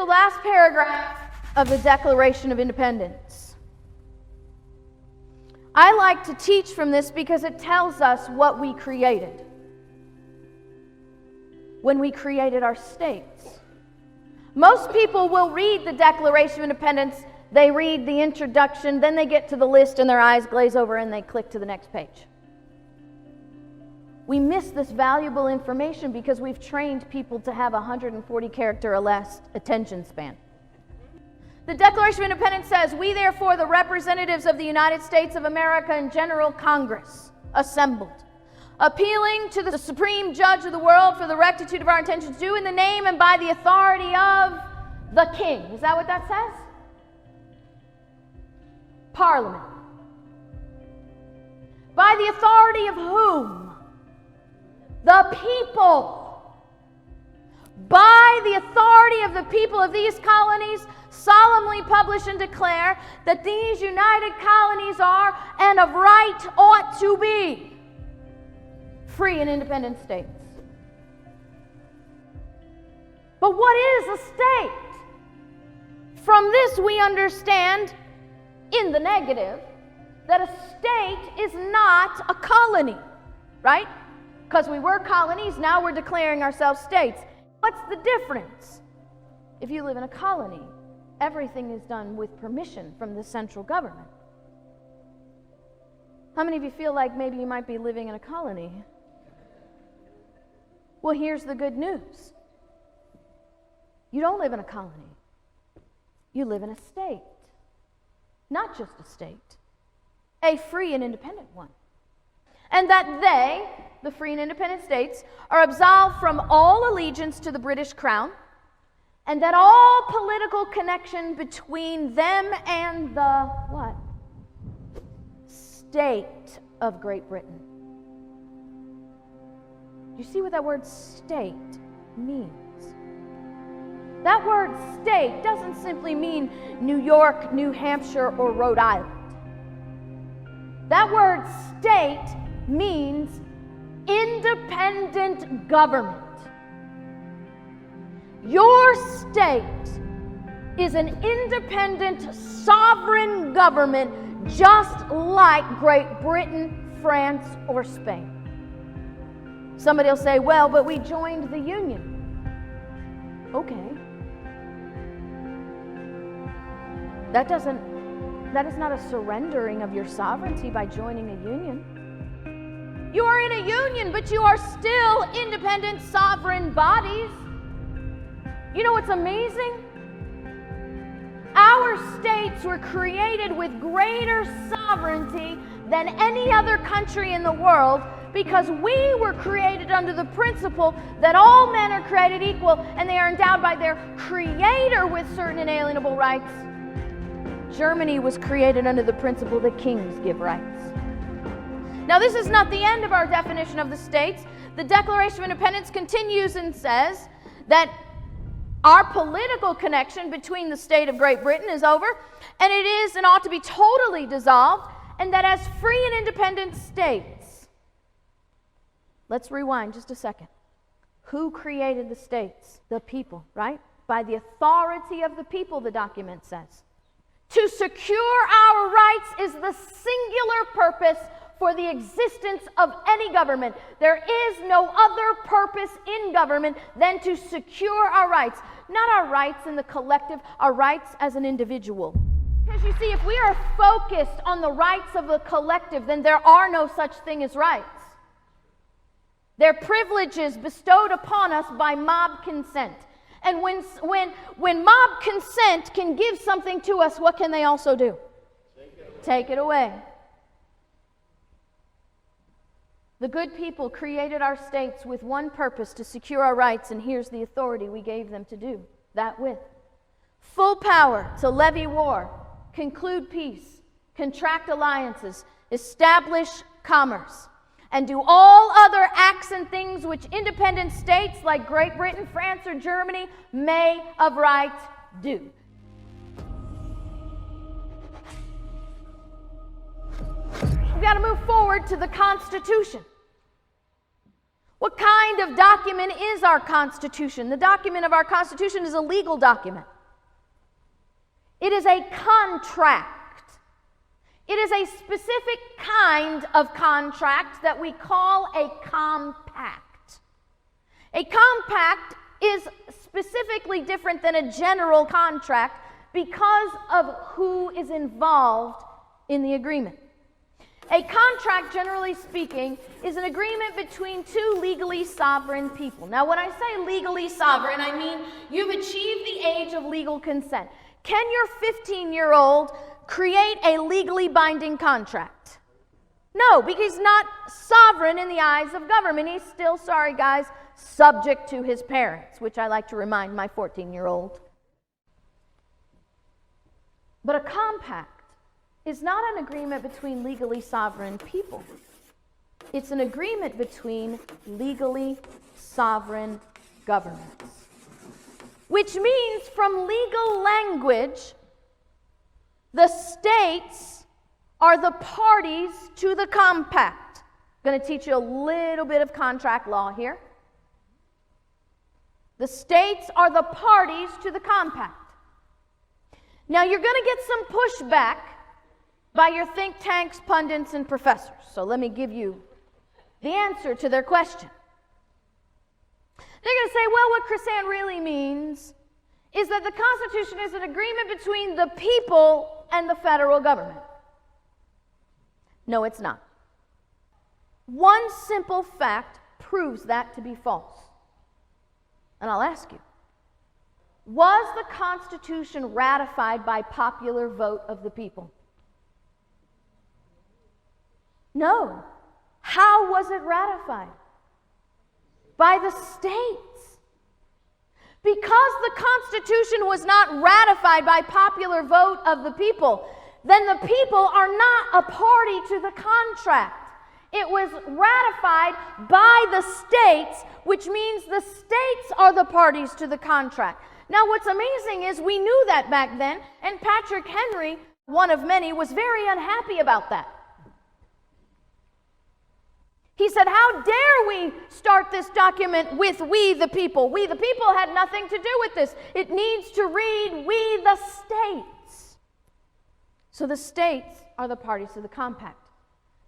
the last paragraph of the Declaration of Independence. I like to teach from this because it tells us what we created when we created our states. Most people will read the Declaration of Independence, they read the introduction, then they get to the list and their eyes glaze over and they click to the next page. We miss this valuable information because we've trained people to have 140 character or less attention span. The Declaration of Independence says, "We therefore, the representatives of the United States of America and General Congress, assembled, appealing to the Supreme Judge of the world for the rectitude of our intentions, do in the name and by the authority of the King." Is that what that says? Parliament. By the authority of whom? The people. By the authority of the people of these colonies, solemnly publish and declare that these united colonies are, and of right ought to be, free and independent states. But what is a state? From this we understand, in the negative, that a state is not a colony, right? Because we were colonies, now we're declaring ourselves states. What's the difference? If you live in a colony, everything is done with permission from the central government. How many of you feel like maybe you might be living in a colony? Well, here's the good news. You don't live in a colony. You live in a state. Not just a state, a free and independent one. And that they, the free and independent states, are absolved from all allegiance to the British Crown, and that all political connection between them and the what? State of Great Britain. Do you see what that word state means? That word state doesn't simply mean New York, New Hampshire, or Rhode Island. That word state means independent government. Your state is an independent, sovereign government just like Great Britain, France, or Spain. Somebody will say, well, but we joined the Union. Okay. That is not a surrendering of your sovereignty by joining a union. You are in a union, but you are still independent, sovereign bodies. You know what's amazing? Our states were created with greater sovereignty than any other country in the world because we were created under the principle that all men are created equal and they are endowed by their Creator with certain inalienable rights. Germany was created under the principle that kings give rights. Now, this is not the end of our definition of the states. The Declaration of Independence continues and says that our political connection between the state of Great Britain is over, and it is and ought to be totally dissolved, and that as free and independent states, let's rewind just a second. Who created the states? The people, right? By the authority of the people, the document says. To secure our rights is the singular purpose for the existence of any government. There is no other purpose in government than to secure our rights. Not our rights in the collective, our rights as an individual. Because you see, if we are focused on the rights of the collective, then there are no such thing as rights. They're privileges bestowed upon us by mob consent. And when mob consent can give something to us, what can they also do? Take it away. The good people created our states with one purpose, to secure our rights, and here's the authority we gave them to do that with. Full power to levy war, conclude peace, contract alliances, establish commerce, and do all other acts and things which independent states like Great Britain, France, or Germany may of right do. We've got to move forward to the Constitution. What kind of document is our Constitution? The document of our Constitution is a legal document. It is a contract. It is a specific kind of contract that we call a compact. A compact is specifically different than a general contract because of who is involved in the agreement. A contract, generally speaking, is an agreement between two legally sovereign people. Now, when I say legally sovereign, I mean you've achieved the age of legal consent. Can your 15-year-old create a legally binding contract? No, because he's not sovereign in the eyes of government. He's still, sorry guys, subject to his parents, which I like to remind my 14-year-old. But a compact is not an agreement between legally sovereign people. It's an agreement between legally sovereign governments. Which means, from legal language, the states are the parties to the compact. I'm going to teach you a little bit of contract law here. The states are the parties to the compact. Now, you're going to get some pushback by your think tanks, pundits, and professors. So let me give you the answer to their question. They're going to say, well, what Chrisanne really means is that the Constitution is an agreement between the people and the federal government. No, it's not. One simple fact proves that to be false. And I'll ask you, was the Constitution ratified by popular vote of the people? No. How was it ratified? By the states. Because the Constitution was not ratified by popular vote of the people, then the people are not a party to the contract. It was ratified by the states, which means the states are the parties to the contract. Now, what's amazing is we knew that back then, and Patrick Henry, one of many, was very unhappy about that. He said, how dare we start this document with we the people? We the people had nothing to do with this. It needs to read we the states. So the states are the parties to the compact.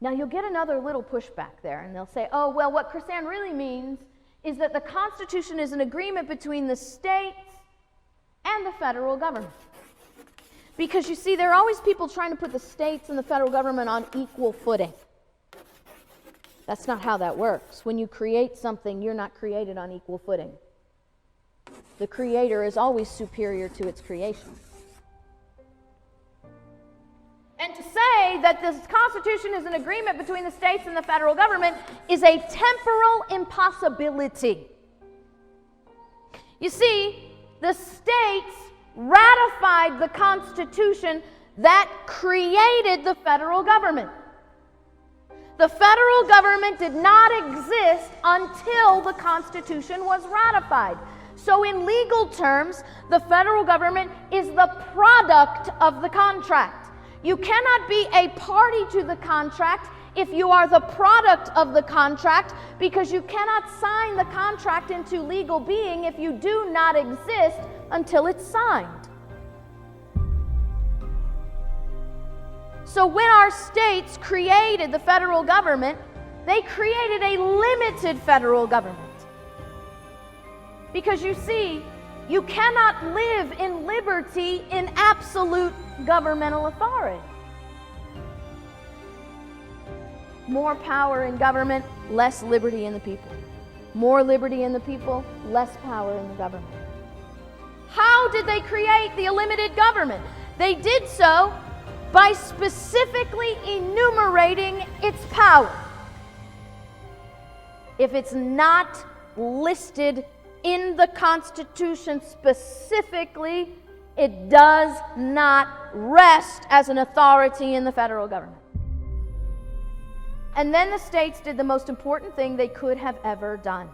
Now you'll get another little pushback there, and they'll say, oh, well, what Chrisanne really means is that the Constitution is an agreement between the states and the federal government. Because you see, there are always people trying to put the states and the federal government on equal footing. That's not how that works. When you create something, you're not created on equal footing. The Creator is always superior to its creation. And to say that this Constitution is an agreement between the states and the federal government is a temporal impossibility. You see, the states ratified the Constitution that created the federal government. The federal government did not exist until the Constitution was ratified. So in legal terms, the federal government is the product of the contract. You cannot be a party to the contract if you are the product of the contract, because you cannot sign the contract into legal being if you do not exist until it's signed. So when our states created the federal government, they created a limited federal government. Because you see, you cannot live in liberty in absolute governmental authority. More power in government, less liberty in the people. More liberty in the people, less power in the government. How did they create the limited government? They did so by specifically enumerating its power. If it's not listed in the Constitution specifically, it does not rest as an authority in the federal government. And then the states did the most important thing they could have ever done.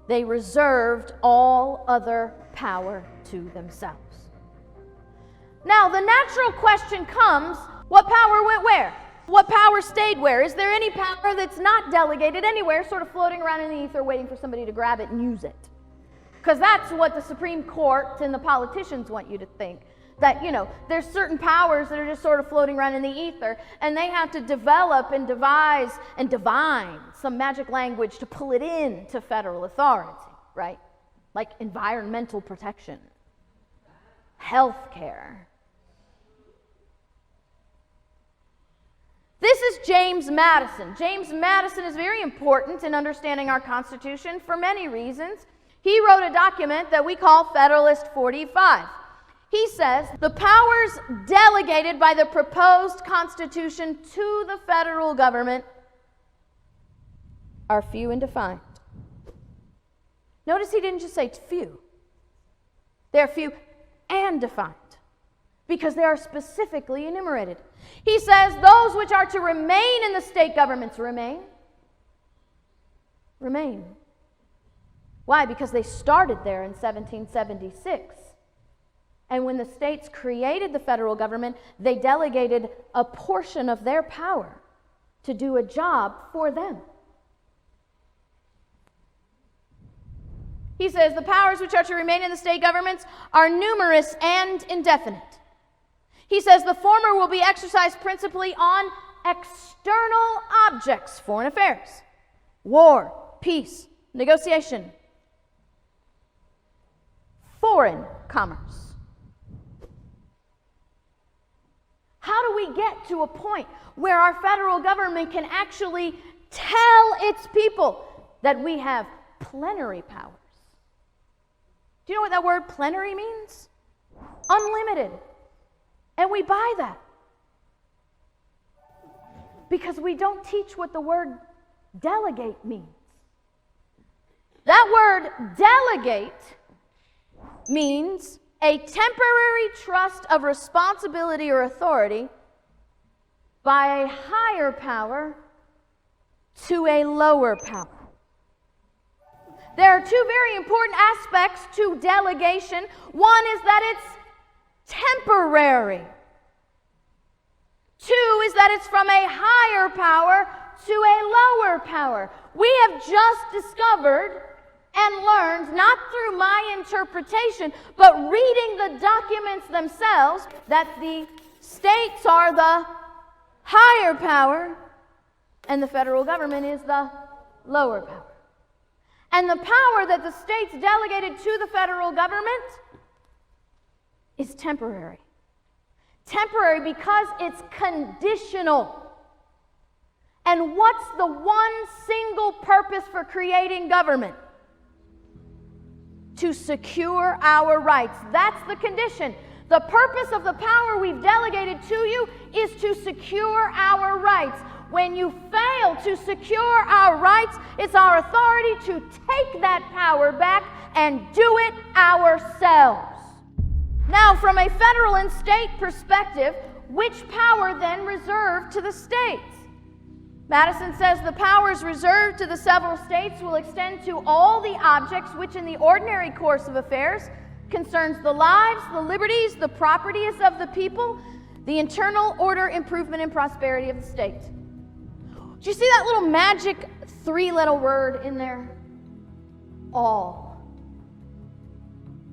They reserved all other power to themselves. Now, the natural question comes, what power went where? What power stayed where? Is there any power that's not delegated anywhere, sort of floating around in the ether waiting for somebody to grab it and use it? Because that's what the Supreme Court and the politicians want you to think. That, there's certain powers that are just sort of floating around in the ether, and they have to develop and devise and divine some magic language to pull it into federal authority, right? Like environmental protection, health care. This is James Madison. James Madison is very important in understanding our Constitution for many reasons. He wrote a document that we call Federalist 45. He says, the powers delegated by the proposed Constitution to the federal government are few and defined. Notice he didn't just say few. They're few and defined, because they are specifically enumerated. He says those which are to remain in the state governments remain. Why? Because they started there in 1776. And when the states created the federal government, they delegated a portion of their power to do a job for them. He says the powers which are to remain in the state governments are numerous and indefinite. He says the former will be exercised principally on external objects, foreign affairs, war, peace, negotiation, foreign commerce. How do we get to a point where our federal government can actually tell its people that we have plenary powers? Do you know what that word plenary means? Unlimited. And we buy that. Because we don't teach what the word delegate means. That word delegate means a temporary trust of responsibility or authority by a higher power to a lower power. There are two very important aspects to delegation. One is that it's temporary. Two is that it's from a higher power to a lower power. We have just discovered and learned, not through my interpretation, but reading the documents themselves, that the states are the higher power and the federal government is the lower power. And the power that the states delegated to the federal government is temporary. Temporary because it's conditional. And what's the one single purpose for creating government? To secure our rights. That's the condition. The purpose of the power we've delegated to you is to secure our rights. When you fail to secure our rights, it's our authority to take that power back and do it ourselves. Now, from a federal and state perspective, which power then reserved to the states? Madison says the powers reserved to the several states will extend to all the objects which in the ordinary course of affairs concerns the lives, the liberties, the properties of the people, the internal order, improvement, and prosperity of the state. Do you see that little magic three-letter word in there? All.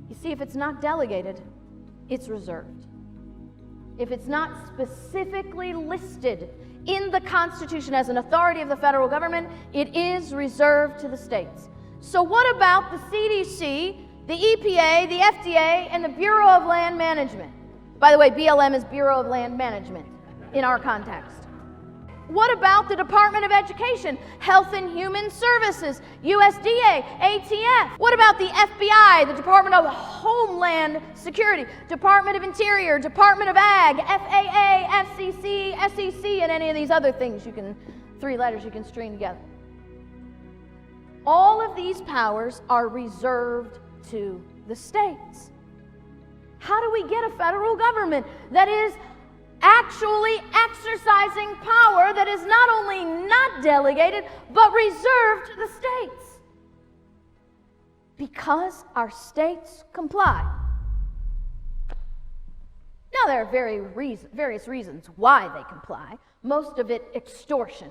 You see, if it's not delegated, it's reserved. If it's not specifically listed in the Constitution as an authority of the federal government, it is reserved to the states. So what about the CDC, the EPA, the FDA, and the Bureau of Land Management? By the way, BLM is Bureau of Land Management in our context. What about the Department of Education, Health and Human Services, USDA, ATF? What about the FBI, the Department of Homeland Security, Department of Interior, Department of Ag, FAA, FCC, SEC, and any of these other things three letters you can string together? All of these powers are reserved to the states. How do we get a federal government that is actually exercising power that is not only not delegated, but reserved to the states? Because our states comply. Now, there are various reasons why they comply. Most of it extortion.